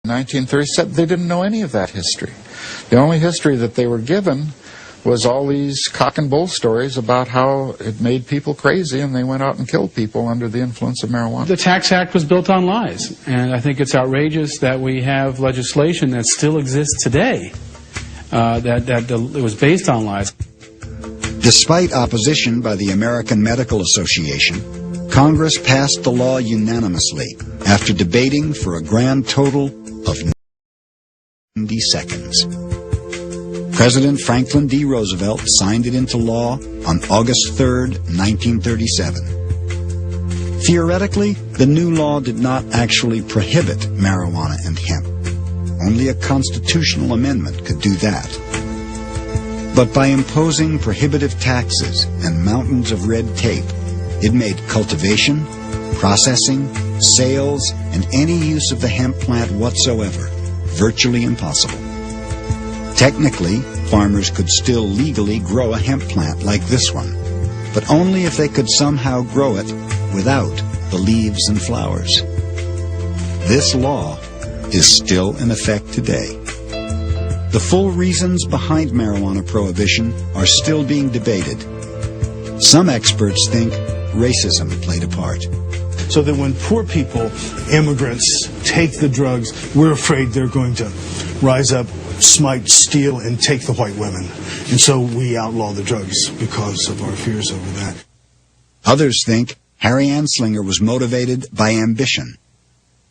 1937, they didn't know any of that history. The only history that they were given was all these cock and bull stories about how it made people crazy and they went out and killed people under the influence of marijuana. The Tax Act was built on lies, and I think it's outrageous that we have legislation that still exists today that it was based on lies. Despite opposition by the American Medical Association, Congress passed the law unanimously after debating for a grand total of 90 seconds. President Franklin D. Roosevelt signed it into law on August 3, 1937. Theoretically, the new law did not actually prohibit marijuana and hemp. Only a constitutional amendment could do that. But by imposing prohibitive taxes and mountains of red tape, it made cultivation, processing, sales, and any use of the hemp plant whatsoever virtually impossible. Technically, farmers could still legally grow a hemp plant like this one, but only if they could somehow grow it without the leaves and flowers. This law is still in effect today. The full reasons behind marijuana prohibition are still being debated. Some experts think racism played a part. So that when poor people, immigrants, take the drugs, we're afraid they're going to rise up, smite, steal, and take the white women. And so we outlaw the drugs because of our fears over that. Others think Harry Anslinger was motivated by ambition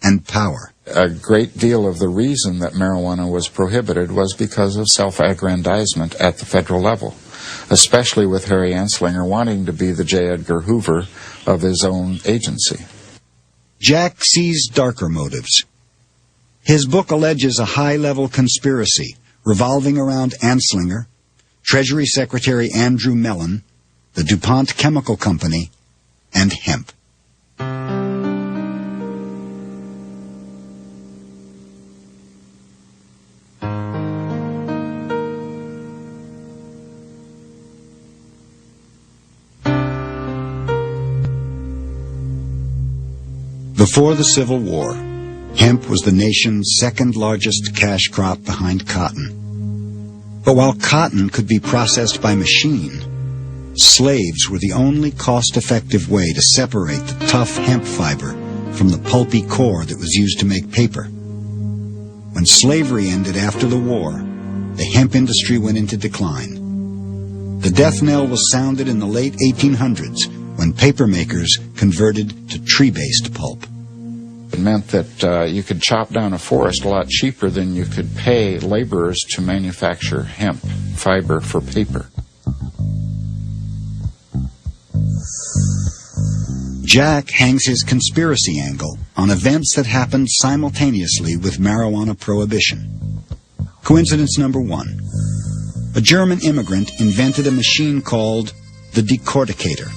and power. A great deal of the reason that marijuana was prohibited was because of self-aggrandizement at the federal level, especially with Harry Anslinger wanting to be the J. Edgar Hoover of his own agency. Jack sees darker motives. His book alleges a high-level conspiracy revolving around Anslinger, Treasury Secretary Andrew Mellon, the DuPont Chemical Company, and hemp. Before the Civil War, hemp was the nation's second-largest cash crop behind cotton. But while cotton could be processed by machine, slaves were the only cost-effective way to separate the tough hemp fiber from the pulpy core that was used to make paper. When slavery ended after the war, the hemp industry went into decline. The death knell was sounded in the late 1800s when paper makers converted to tree-based pulp. It meant that you could chop down a forest a lot cheaper than you could pay laborers to manufacture hemp fiber for paper. Jack hangs his conspiracy angle on events that happened simultaneously with marijuana prohibition. Coincidence number one. A German immigrant invented a machine called the decorticator.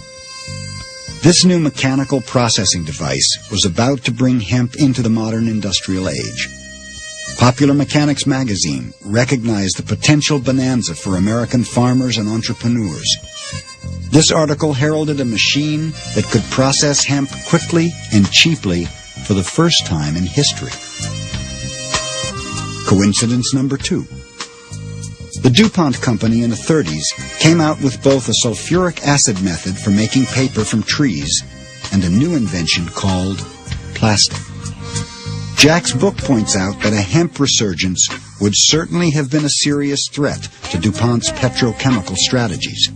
This new mechanical processing device was about to bring hemp into the modern industrial age. Popular Mechanics magazine recognized the potential bonanza for American farmers and entrepreneurs. This article heralded a machine that could process hemp quickly and cheaply for the first time in history. Coincidence number two. The DuPont Company in the 30s came out with both a sulfuric acid method for making paper from trees and a new invention called plastic. Jack's book points out that a hemp resurgence would certainly have been a serious threat to DuPont's petrochemical strategies.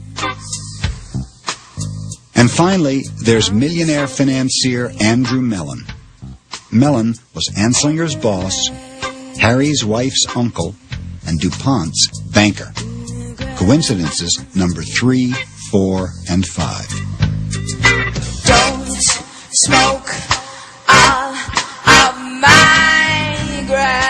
And finally, there's millionaire financier Andrew Mellon. Mellon was Anslinger's boss, Harry's wife's uncle, and DuPont's banker. Coincidences number 3, 4, and 5. Don't smoke all of my grass.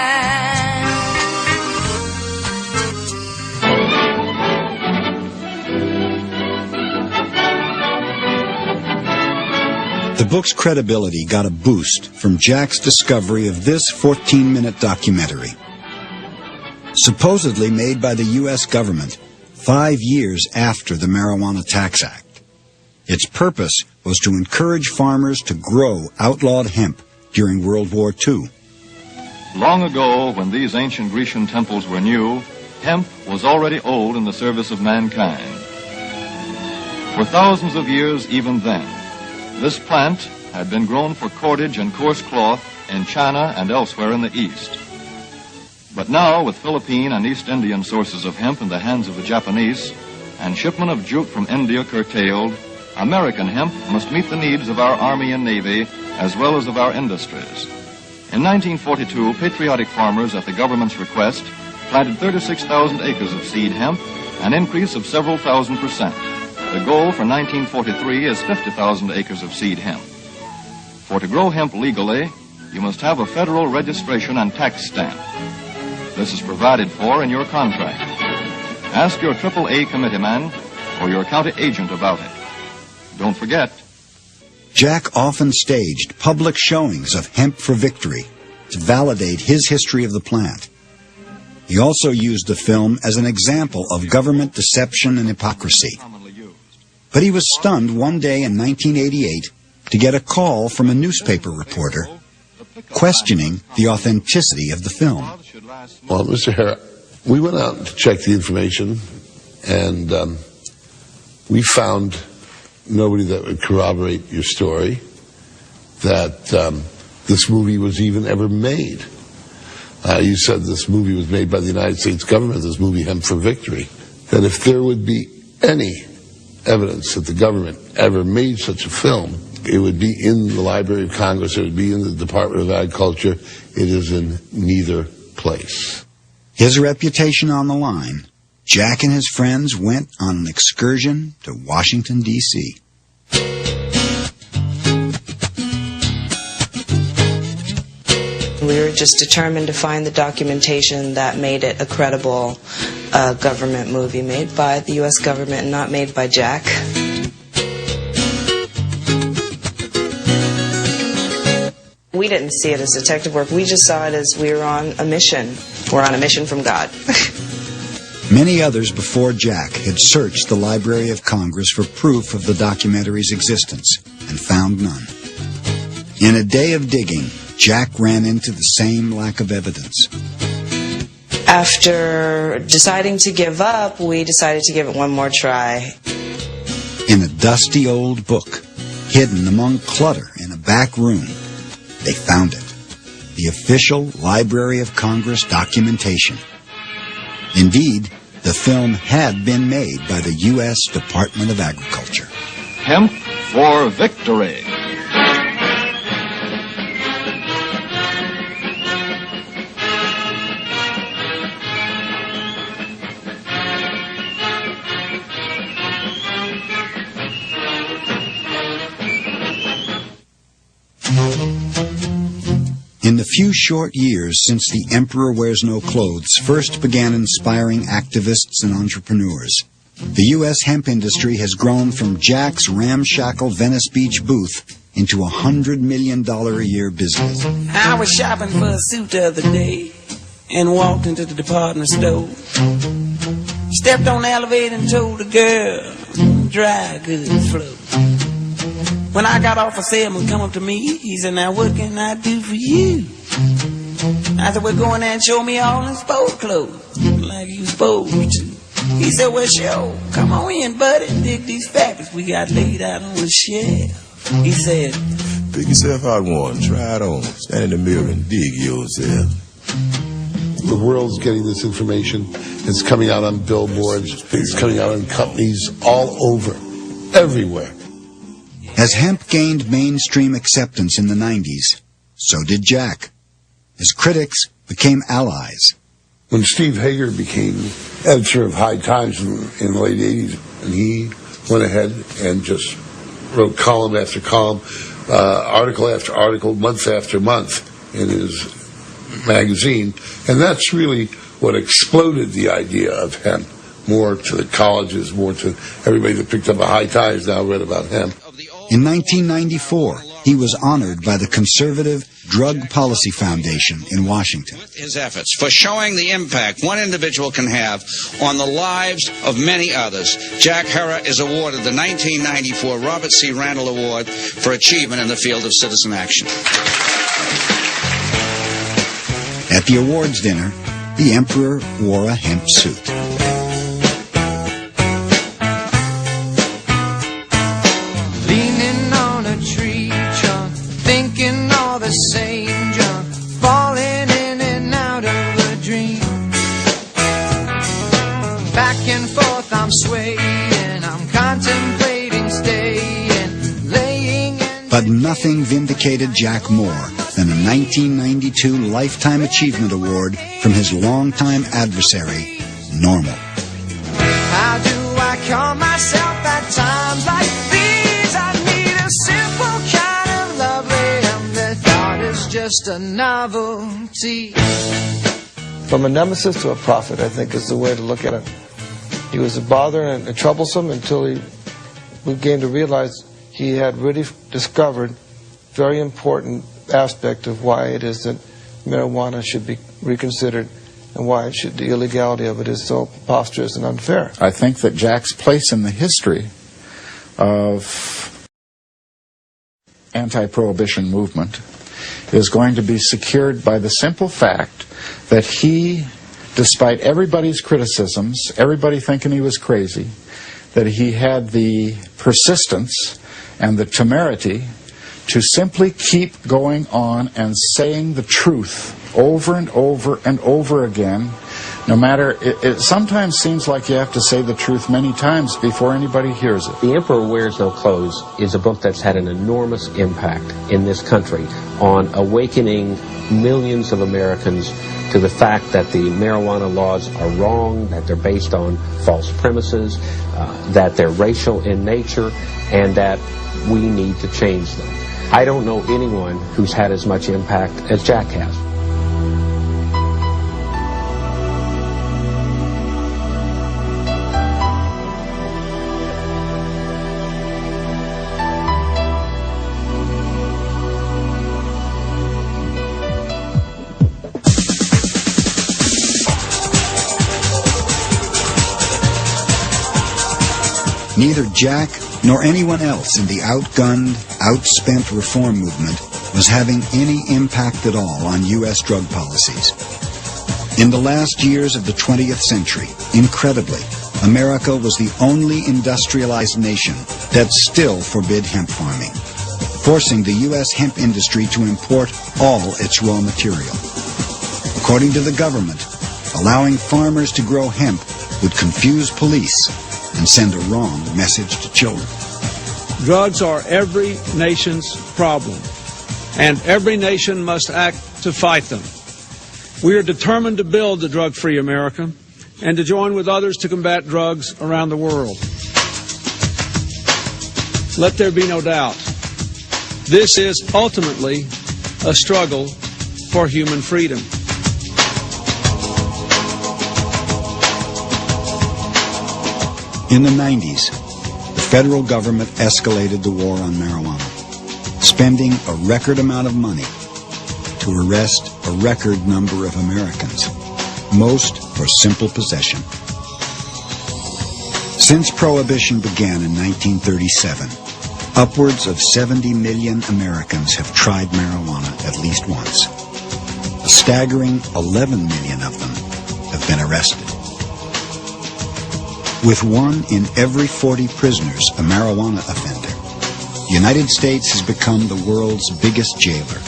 The book's credibility got a boost from Jack's discovery of this 14-minute documentary. Supposedly made by the U.S. government 5 years after the Marijuana Tax Act. Its purpose was to encourage farmers to grow outlawed hemp during World War II. Long ago, when these ancient Grecian temples were new, hemp was already old in the service of mankind. For thousands of years even then, this plant had been grown for cordage and coarse cloth in China and elsewhere in the East. But now, with Philippine and East Indian sources of hemp in the hands of the Japanese, and shipment of jute from India curtailed, American hemp must meet the needs of our Army and Navy as well as of our industries. In 1942, patriotic farmers, at the government's request, planted 36,000 acres of seed hemp, an increase of several thousand %. The goal for 1943 is 50,000 acres of seed hemp. For to grow hemp legally, you must have a federal registration and tax stamp. This is provided for in your contract. Ask your AAA committeeman or your county agent about it. Don't forget, Jack often staged public showings of Hemp for Victory to validate his history of the plant. He also used the film as an example of government deception and hypocrisy. But he was stunned one day in 1988 to get a call from a newspaper reporter questioning the authenticity of the film. Well, Mr. Hare, we went out to check the information, and we found nobody that would corroborate your story, that this movie was even ever made. You said this movie was made by the United States government, this movie Hemp for Victory. That if there would be any evidence that the government ever made such a film, it would be in the Library of Congress, it would be in the Department of Agriculture. It is in neither place. His reputation on the line, Jack and his friends went on an excursion to Washington, D.C. We were just determined to find the documentation that made it a credible government movie made by the U.S. government and not made by Jack. We didn't see it as detective work. We just saw it as we were on a mission. We're on a mission from God. Many others before Jack had searched the Library of Congress for proof of the documentary's existence and found none. In a day of digging, Jack ran into the same lack of evidence. After deciding to give up, we decided to give it one more try. In a dusty old book, hidden among clutter in a back room, they found it. The official Library of Congress documentation. Indeed, the film had been made by the U.S. Department of Agriculture. Hemp for Victory. In the few short years since The Emperor Wears No Clothes first began inspiring activists and entrepreneurs, the U.S. hemp industry has grown from Jack's ramshackle Venice Beach booth into $100 million a year business. I was shopping for a suit the other day and walked into the department store. Stepped on the elevator and told the girl, dry goods flow. When I got off, a salesman come up to me. He said, now what can I do for you? I said, well, go in there and show me all in sport clothes, like you supposed to. He said, well, sure, come on in, buddy, and dig these fabrics we got laid out on the shelf. He said, pick yourself out one, try it on, stand in the mirror and dig yourself. The world's getting this information. It's coming out on billboards. It's coming out on companies all over, everywhere. As hemp gained mainstream acceptance in the 90s, so did Jack. His critics became allies. When Steve Hager became editor of High Times in the late 80s, and he went ahead and just wrote column after column, article after article, month after month in his magazine, and that's really what exploded the idea of hemp. More to the colleges, more to everybody that picked up a High Times now read about hemp. In 1994, he was honored by the conservative Drug Policy Foundation in Washington. His efforts for showing the impact one individual can have on the lives of many others, Jack Herer is awarded the 1994 Robert C. Randall Award for achievement in the field of citizen action. At the awards dinner, the emperor wore a hemp suit. Leaning on a tree trunk, thinking all the same junk, falling in and out of a dream. Back and forth I'm swaying, I'm contemplating staying, laying and... But nothing vindicated Jack more than a 1992 Lifetime Achievement Award from his longtime adversary, Normal. How do I calm myself at times like these? I need a simple kind of lovely, and the thought is just a novelty. From a nemesis to a prophet, I think, is the way to look at it. He was a bother and troublesome until we began to realize he had really discovered very important aspect of why it is that marijuana should be reconsidered and why the illegality of it is so preposterous and unfair. I think that Jack's place in the history of anti-prohibition movement is going to be secured by the simple fact that he, despite everybody's criticisms, everybody thinking he was crazy, that he had the persistence and the temerity to simply keep going on and saying the truth over and over and over again, no matter, it sometimes seems like you have to say the truth many times before anybody hears it. The Emperor Wears No Clothes is a book that's had an enormous impact in this country on awakening millions of Americans to the fact that the marijuana laws are wrong, that they're based on false premises, that they're racial in nature, and that we need to change them. I don't know anyone who's had as much impact as Jack has. Neither Jack nor anyone else in the outgunned, outspent reform movement was having any impact at all on U.S. drug policies. In the last years of the 20th century, incredibly, America was the only industrialized nation that still forbid hemp farming, forcing the U.S. hemp industry to import all its raw material. According to the government, allowing farmers to grow hemp would confuse police and send a wrong message to children. Drugs are every nation's problem, and every nation must act to fight them. We are determined to build a drug-free America and to join with others to combat drugs around the world. Let there be no doubt, this is ultimately a struggle for human freedom. In the 90s, the federal government escalated the war on marijuana, spending a record amount of money to arrest a record number of Americans, most for simple possession. Since Prohibition began in 1937, upwards of 70 million Americans have tried marijuana at least once. A staggering 11 million of them have been arrested. With 1 in every 40 prisoners a marijuana offender, the United States has become the world's biggest jailer.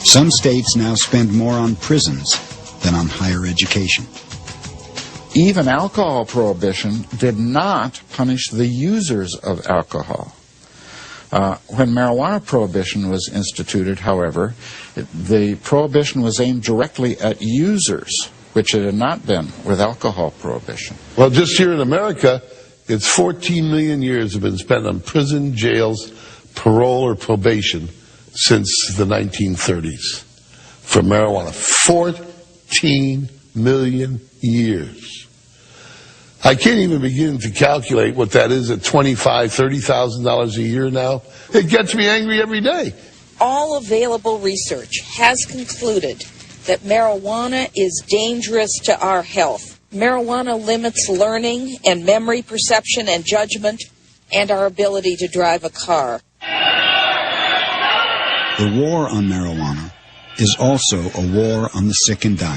Some states now spend more on prisons than on higher education. Even alcohol prohibition did not punish the users of alcohol. When marijuana prohibition was instituted, however, the prohibition was aimed directly at users, which it had not been with alcohol prohibition. Well, just here in America, it's 14 million years have been spent on prison, jails, parole, or probation since the 1930s for marijuana. 14 million years. I can't even begin to calculate what that is at $25,000, $30,000 a year now. It gets me angry every day. All available research has concluded that marijuana is dangerous to our health. Marijuana limits learning and memory, perception and judgment, and our ability to drive a car. The war on marijuana is also a war on the sick and dying.